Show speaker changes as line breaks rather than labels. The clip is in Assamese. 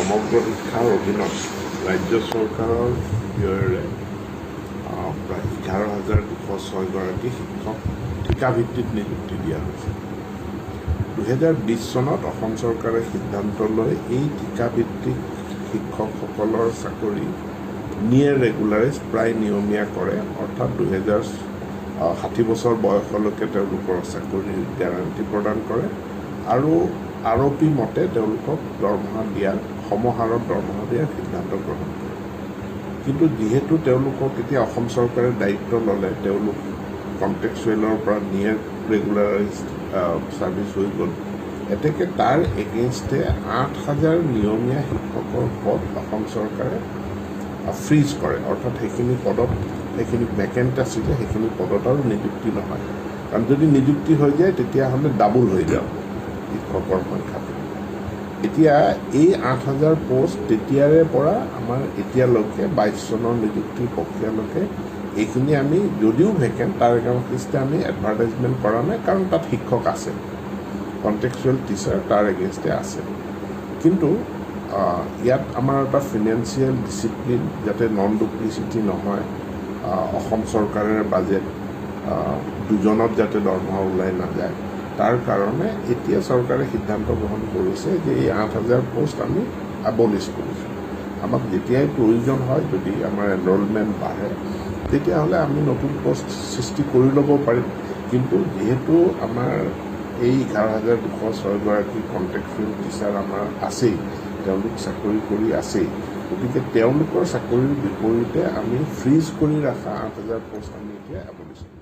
সমগ্ৰ শিক্ষাৰ অধীনত ৰাজ্য চৰকাৰৰ ব্যয়েৰে প্ৰায় 11,206 শিক্ষক ঠিকাভিত্তিত নিযুক্তি দিয়া হৈছে। 2020 চনত অসম চৰকাৰে সিদ্ধান্ত লৈ এই ঠিকাভিত্তিক শিক্ষকসকলৰ চাকৰি নিয়েৰ ৰেগুলাৰাইজ প্ৰায় নিয়মীয়া কৰে, অৰ্থাৎ 60 বছৰ বয়সলৈকে তেওঁলোকৰ চাকৰিৰ গেৰাণ্টি প্ৰদান কৰে আৰু আৰপি মতে তেওঁলোকক দৰমহা দিয়াৰ সমহাৰত দৰমহা দিয়াৰ সিদ্ধান্ত গ্ৰহণ কৰে। কিন্তু যিহেতু তেওঁলোকক এতিয়া অসম চৰকাৰে দায়িত্ব ল'লে, তেওঁলোক কণ্ট্ৰেকচুৱেলৰ পৰা নিয়েৰ ৰেগুলাৰাইজ ছাৰ্ভিচ হৈ গ'ল, এতেকে তাৰ এগেইনষ্টে 8,000 নিয়মীয়া শিক্ষকৰ পদ অসম চৰকাৰে ফ্ৰিজ কৰে, অৰ্থাৎ সেইখিনি পদত সেইখিনি ভেকেণ্ট আছিলে, সেইখিনি পদত আৰু নিযুক্তি নহয়। কাৰণ যদি নিযুক্তি হৈ যায় তেতিয়াহ'লে ডাবল হৈ যাব শিক্ষকৰ সংখ্যাটো। এতিয়া এই 8,000 পোষ্ট তেতিয়াৰে পৰা আমাৰ এতিয়ালৈকে 22 চনৰ নিযুক্তিৰ প্ৰক্ৰিয়ালৈকে এইখিনি আমি যদিও ভেকেণ্ট তাৰ এগেইনষ্টে আমি এডভাৰটাইজমেণ্ট কৰা নাই, কাৰণ তাত শিক্ষক আছে, কণ্টেক্সচুৱেল টিচাৰ তাৰ এগেইনষ্টে আছে। কিন্তু ইয়াত আমাৰ এটা ফিনেন্সিয়েল ডিচিপ্লিন যাতে নন ডুপ্লিচিটি নহয়, অসম চৰকাৰৰ বাজেট দুজনত যাতে দৰমহা ওলাই নাযায়, তাৰ কাৰণে এতিয়া চৰকাৰে সিদ্ধান্ত গ্ৰহণ কৰিছে যে এই 8,000 পোষ্ট আমি এবলিছ কৰিছোঁ। আমাক যেতিয়াই প্ৰয়োজন হয়, যদি আমাৰ এনৰলমেণ্ট বাঢ়ে, তেতিয়াহ'লে আমি নতুন পোষ্ট সৃষ্টি কৰি ল'ব পাৰিম। কিন্তু যিহেতু আমাৰ এই 11,206 কণ্ট্ৰেকচুৱেল টিচাৰ আমাৰ আছেই, তেওঁলোক চাকৰি কৰি আছেই, গতিকে তেওঁলোকৰ চাকৰিৰ বিপৰীতে আমি ফ্ৰিজ কৰি ৰখা 8,000 পোষ্ট আমি এতিয়া এবলিছ কৰিম।